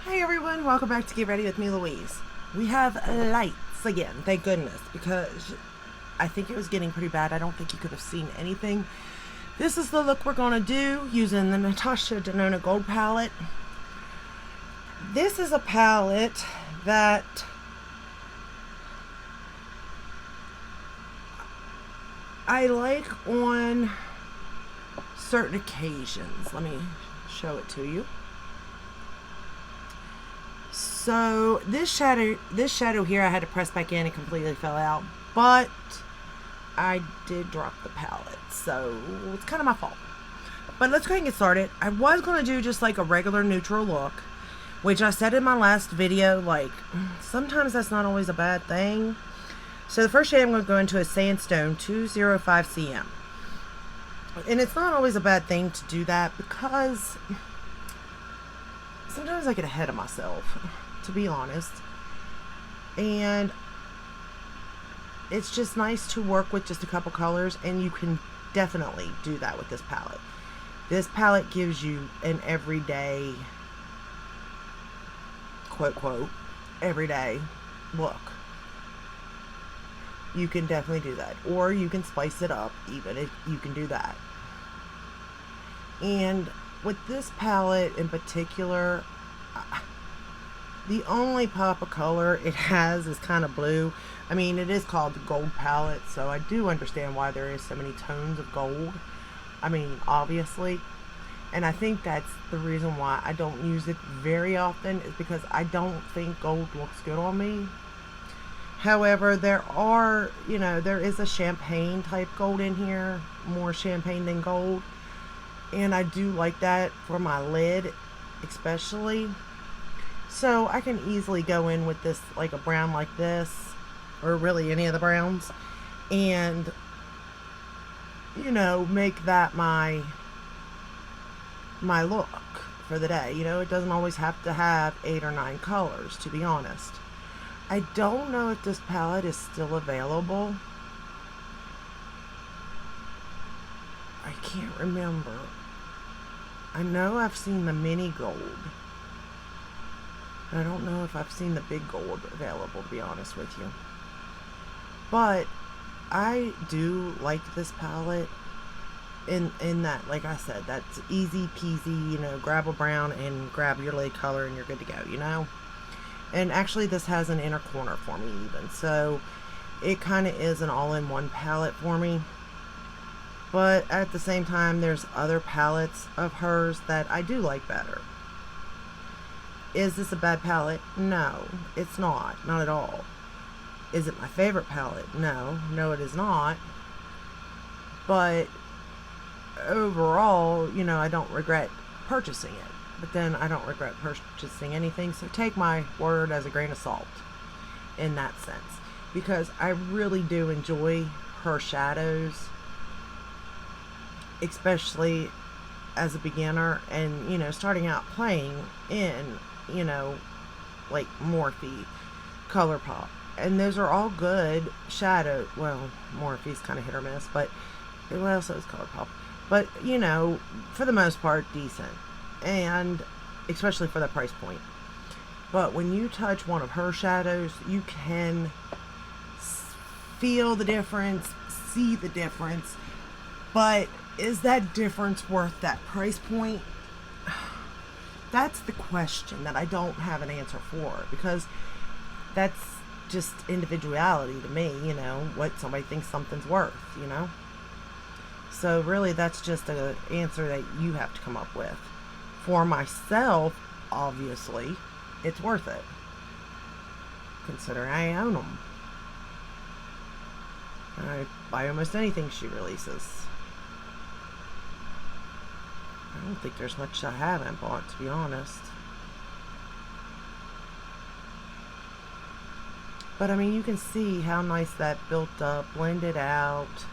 Hey everyone, welcome back to Get Ready with me, Louise. We have lights again, thank goodness, because I think it was getting pretty bad. I don't think you could have seen anything. This is the look we're going to do using the Natasha Denona Gold palette. This is a palette that I like on certain occasions. Let me show it to you. So this shadow here I had to press back in. It completely fell out, but I did drop the palette, so it's kind of my fault. But let's go ahead and get started. I was going to do just like a regular neutral look, which I said in my last video, like sometimes that's not always a bad thing. So the first shade I'm going to go into is Sandstone 205 cm. And it's not always a bad thing to do that because sometimes I get ahead of myself, to be honest. And it's just nice to work with just a couple colors, and you can definitely do that with this palette. This palette gives you an everyday, quote, quote, everyday look. You can definitely do that. Or you can spice it up, even if you can do that. And with this palette in particular, the only pop of color it has is kind of blue. I mean, it is called the gold palette, so I do understand why there is so many tones of gold. I mean, obviously. And I think that's the reason why I don't use it very often, is because I don't think gold looks good on me. However, there is a champagne type gold in here, more champagne than gold. And I do like that for my lid, especially. So I can easily go in with this, like a brown like this, or really any of the browns, and, make that my look for the day. It doesn't always have to have 8 or 9 colors, to be honest. I don't know if this palette is still available. I can't remember. I know I've seen the mini gold. I don't know if I've seen the big gold available, to be honest with you. But I do like this palette in that, like I said, that's easy peasy, grab a brown and grab your lid color and you're good to go, And actually this has an inner corner for me even. So it kind of is an all-in-one palette for me. But at the same time, there's other palettes of hers that I do like better. Is this a bad palette? No, it's not. Not at all. Is it my favorite palette? No. No, it is not. But overall, I don't regret purchasing it. But then I don't regret purchasing anything. So take my word as a grain of salt in that sense. Because I really do enjoy her shadows, especially as a beginner and starting out playing in like Morphe, ColourPop, and those are all good shadow. Well, Morphe's kind of hit or miss, but well, so is ColourPop, but for the most part decent, and especially for the price point. But when you touch one of her shadows, you can feel the difference, see the difference. But is that difference worth that price point? That's the question that I don't have an answer for, because that's just individuality to me, what somebody thinks something's worth, So really that's just an answer that you have to come up with. For myself, obviously, it's worth it, considering I own them. I buy almost anything she releases. I don't think there's much I haven't bought, to be honest. But I mean, you can see how nice that built up, blended out.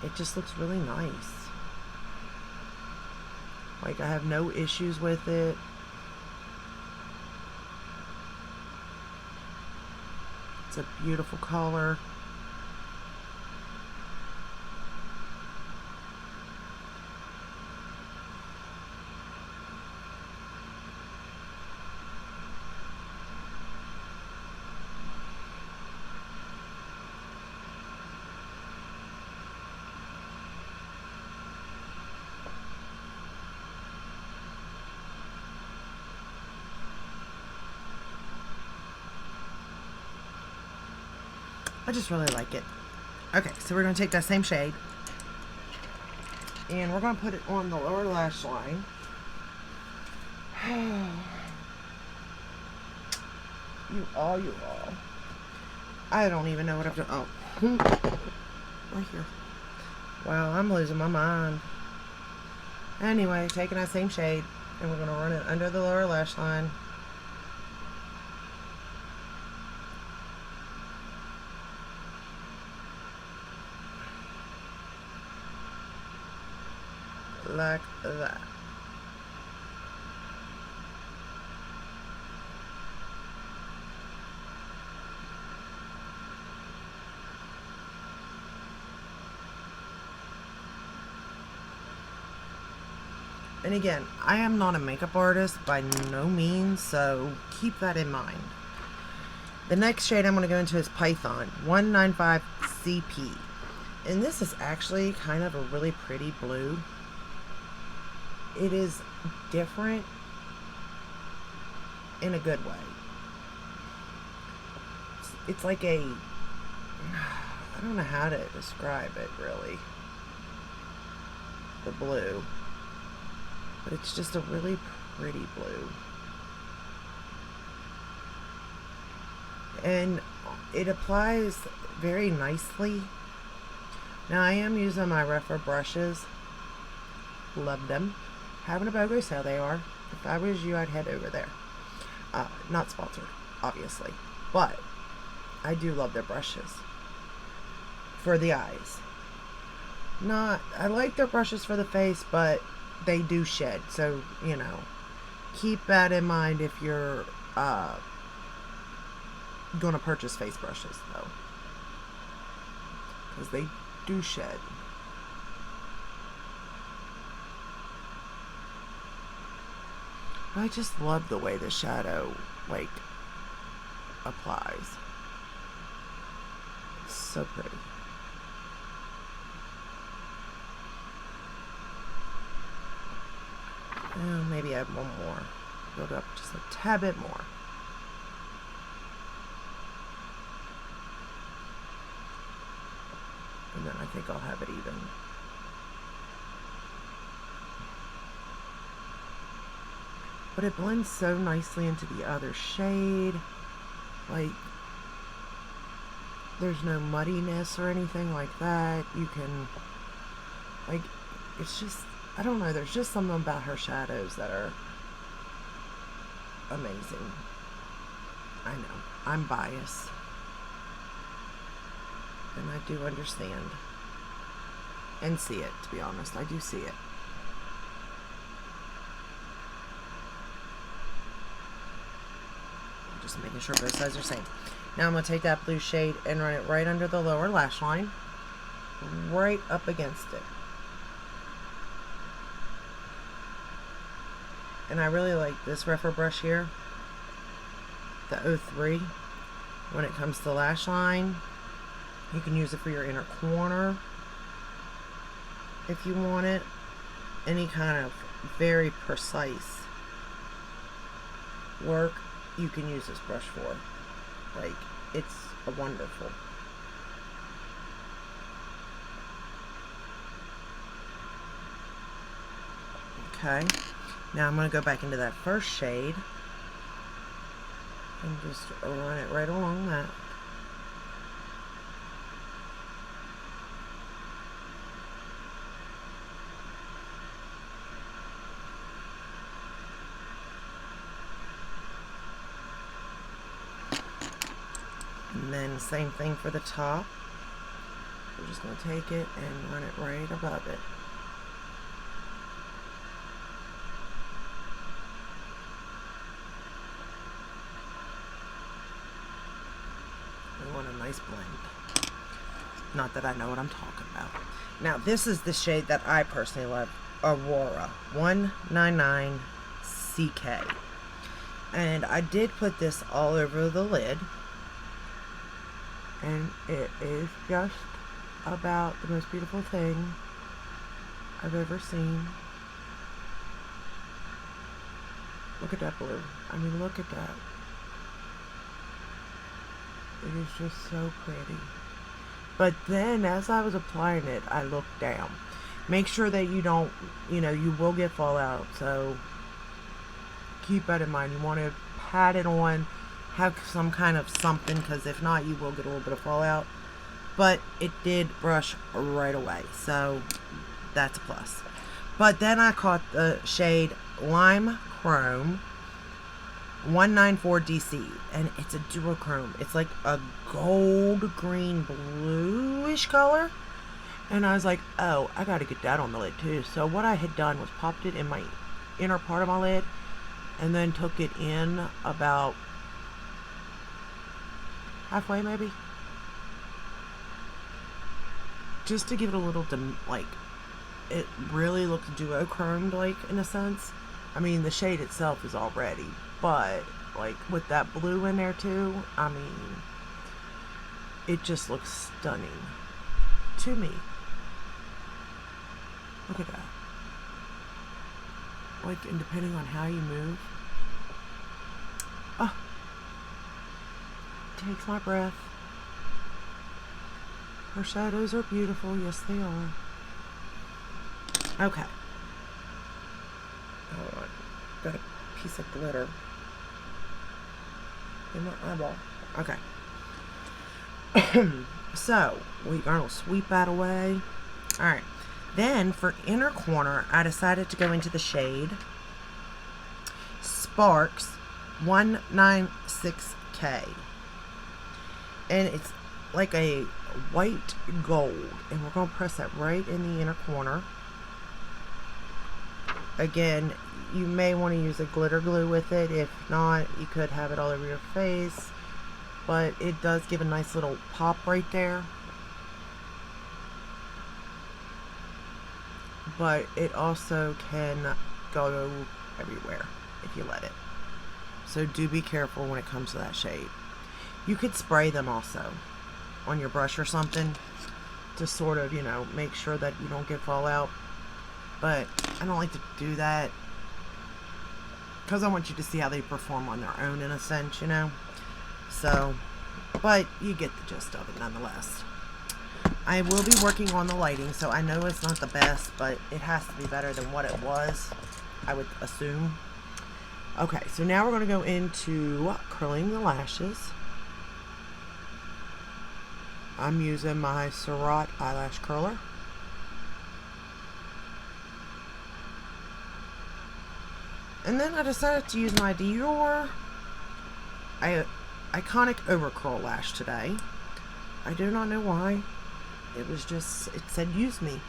It just looks really nice. Like, I have no issues with it. It's a beautiful color. I just really like it. Okay, so we're going to take that same shade and we're going to put it on the lower lash line. You all. I don't even know what I've done. Oh, right here. Wow, I'm losing my mind. Anyway, taking that same shade and we're going to run it under the lower lash line. Like that. And again, I am not a makeup artist by no means, so keep that in mind. The next shade I'm going to go into is Python 195 CP. And this is actually kind of a really pretty blue. It is different in a good way. It's like a, I don't know how to describe it really, the blue. But it's just a really pretty blue. And it applies very nicely. Now I am using my Refer brushes. Love them. Having a BOGO sale they are. If I was you, I'd head over there. Not sponsored, obviously. But I do love their brushes. For the eyes. I like their brushes for the face, but they do shed, so you know, keep that in mind if you're gonna purchase face brushes though, because they do shed. I just love the way the shadow like applies. It's so pretty. Maybe add one more. Build up just a tad bit more. And then I think I'll have it even. But it blends so nicely into the other shade. Like, there's no muddiness or anything like that. You can, like, it's just, I don't know, there's just something about her shadows that are amazing. I know, I'm biased. And I do understand. And see it, to be honest. I do see it. I'm just making sure both sides are same. Now I'm going to take that blue shade and run it right under the lower lash line. Right up against it. And I really like this Refer brush here, the 03. When it comes to lash line, you can use it for your inner corner if you want it. Any kind of very precise work, you can use this brush for. Like, it's a wonderful. Okay. Now I'm going to go back into that first shade and just run it right along that. And then same thing for the top. We're just going to take it and run it right above it. Nice blend. Not that I know what I'm talking about. Now this is the shade that I personally love, Aurora 199 CK, and I did put this all over the lid, and it is just about the most beautiful thing I've ever seen. Look at that blue. I mean, look at that. It is just so pretty. But then as I was applying it, I looked down. Make sure that you don't, you will get fallout. So keep that in mind. You want to pat it on, have some kind of something, because if not, you will get a little bit of fallout. But it did brush right away. So that's a plus. But then I caught the shade Lime Chrome 194 DC, and it's a duochrome. It's like a gold green bluish color, and I was like, oh, I gotta get that on the lid too. So what I had done was popped it in my inner part of my lid, and then took it in about halfway maybe, just to give it a little like, it really looks duochromed, like, in a sense. I mean, the shade itself is already, but like with that blue in there too, I mean, it just looks stunning to me. Look at that. Like, and depending on how you move, oh, takes my breath. Her shadows are beautiful. Yes, they are. Okay. Hold on. Got a piece of glitter in my eyeball. Okay. So, we're going to sweep that away. Alright. Then, for inner corner, I decided to go into the shade Sparks 196K. And it's like a white gold. And we're going to press that right in the inner corner. Again, you may want to use a glitter glue with it. If not, you could have it all over your face. But it does give a nice little pop right there. But it also can go everywhere if you let it. So do be careful when it comes to that shade. You could spray them also on your brush or something to sort of, make sure that you don't get fallout. But I don't like to do that because I want you to see how they perform on their own in a sense, So, but you get the gist of it nonetheless. I will be working on the lighting, so I know it's not the best, but it has to be better than what it was, I would assume. Okay, so now we're going to go into curling the lashes. I'm using my Surratt eyelash curler. And then I decided to use my Dior Iconic Overcurl Lash today. I do not know why. It was just, it said use me.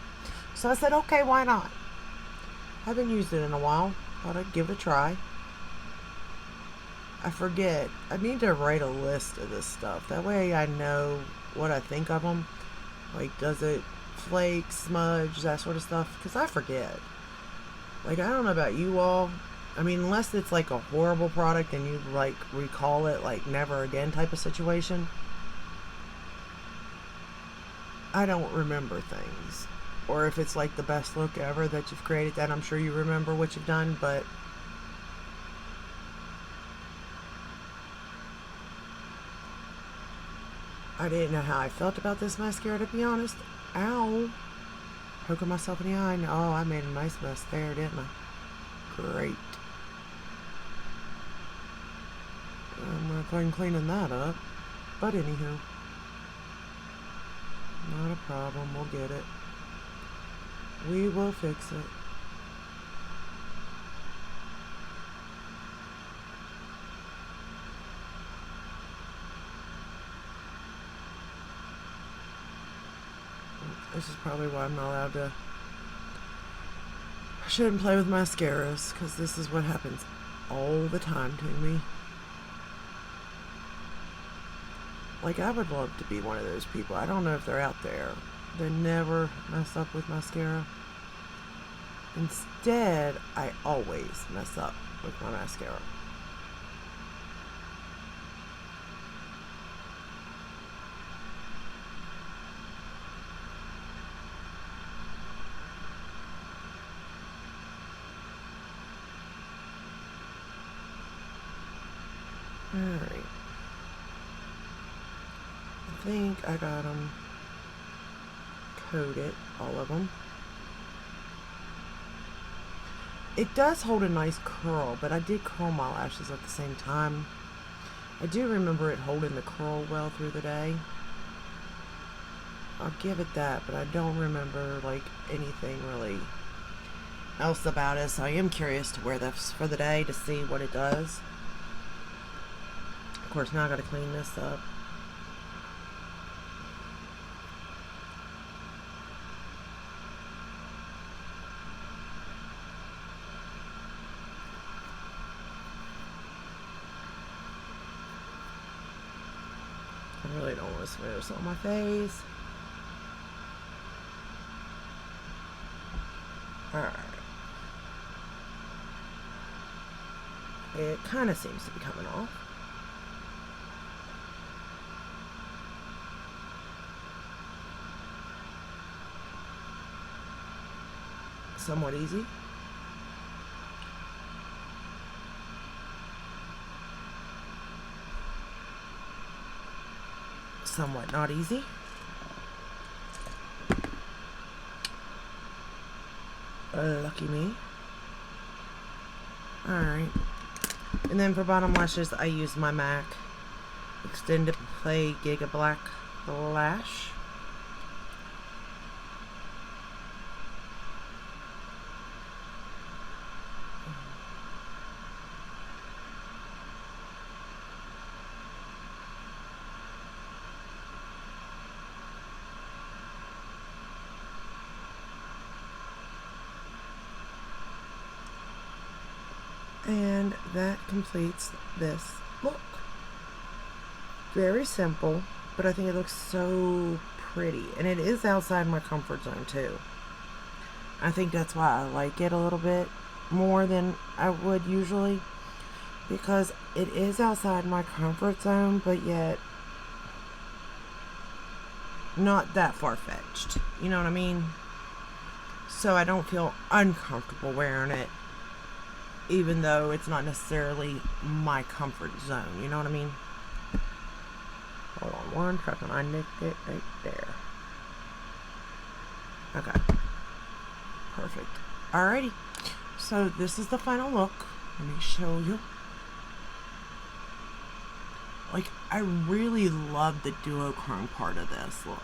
So I said, okay, why not? I haven't used it in a while. Thought I'd give it a try. I forget. I need to write a list of this stuff. That way I know what I think of them. Like, does it flake, smudge, that sort of stuff? Because I forget. Like, I don't know about you all. I mean, unless it's like a horrible product and you like recall it like never again type of situation. I don't remember things. Or if it's like the best look ever that you've created, then I'm sure you remember what you've done, but I didn't know how I felt about this mascara, to be honest. Ow. Poking myself in the eye. Oh, I made a nice mess there, didn't I? Great. I'm not going cleaning that up. But anywho. Not a problem. We'll get it. We will fix it. This is probably why I'm not allowed to. I shouldn't play with mascaras, because this is what happens all the time to me. Like, I would love to be one of those people. I don't know if they're out there. They never mess up with mascara. Instead, I always mess up with my mascara. Alright. think I got them coated, all of them. It does hold a nice curl, but I did curl my lashes at the same time. I do remember it holding the curl well through the day. I'll give it that, but I don't remember like anything really else about it, so I am curious to wear this for the day to see what it does. Of course, now I gotta clean this up. I really don't want to smear this on my face. Alright. It kind of seems to be coming off. Somewhat easy. Somewhat not easy. Lucky me. Alright. And then for bottom lashes, I use my MAC Extended Play Giga Black Lash. And that completes this look. Very simple, but I think it looks so pretty. And it is outside my comfort zone too. I think that's why I like it a little bit more than I would usually. Because it is outside my comfort zone, but yet not that far-fetched. You know what I mean? So I don't feel uncomfortable wearing it, even though it's not necessarily my comfort zone. You know what I mean? Hold on one second. I nicked it right there. Okay. Perfect. Alrighty. So this is the final look. Let me show you. Like, I really love the duochrome part of this look.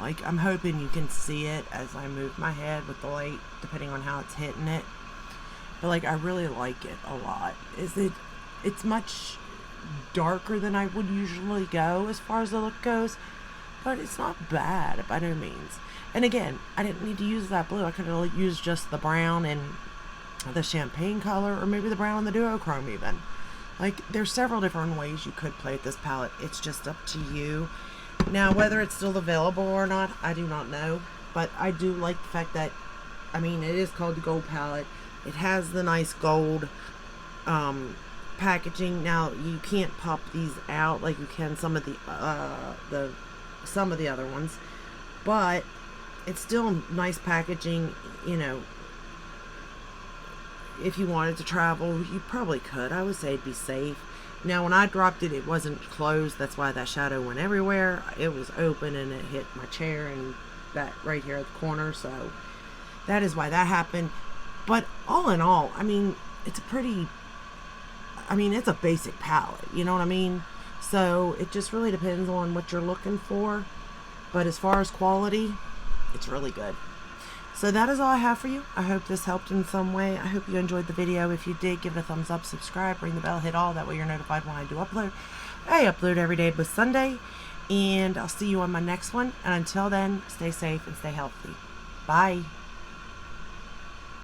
Like, I'm hoping you can see it as I move my head with the light, depending on how it's hitting it. But like, I really like it a lot. It's much darker than I would usually go as far as the look goes, but it's not bad by no means. And again, I didn't need to use that blue. I could have used just the brown and the champagne color, or maybe the brown and the duochrome even. Like, there's several different ways you could play with this palette. It's just up to you. Now, whether it's still available or not, I do not know. But I do like the fact that, I mean, it is called the gold palette. It has the nice gold packaging. Now, you can't pop these out like you can some of the other ones, but it's still nice packaging. You know, if you wanted to travel, you probably could. I would say it'd be safe. Now, when I dropped it, it wasn't closed. That's why that shadow went everywhere. It was open and it hit my chair and that right here at the corner. So that is why that happened. But all in all, I mean, it's a basic palette, you know what I mean? So it just really depends on what you're looking for. But as far as quality, it's really good. So that is all I have for you. I hope this helped in some way. I hope you enjoyed the video. If you did, give it a thumbs up, subscribe, ring the bell, hit all. That way you're notified when I do upload. I upload every day but Sunday. And I'll see you on my next one. And until then, stay safe and stay healthy. Bye.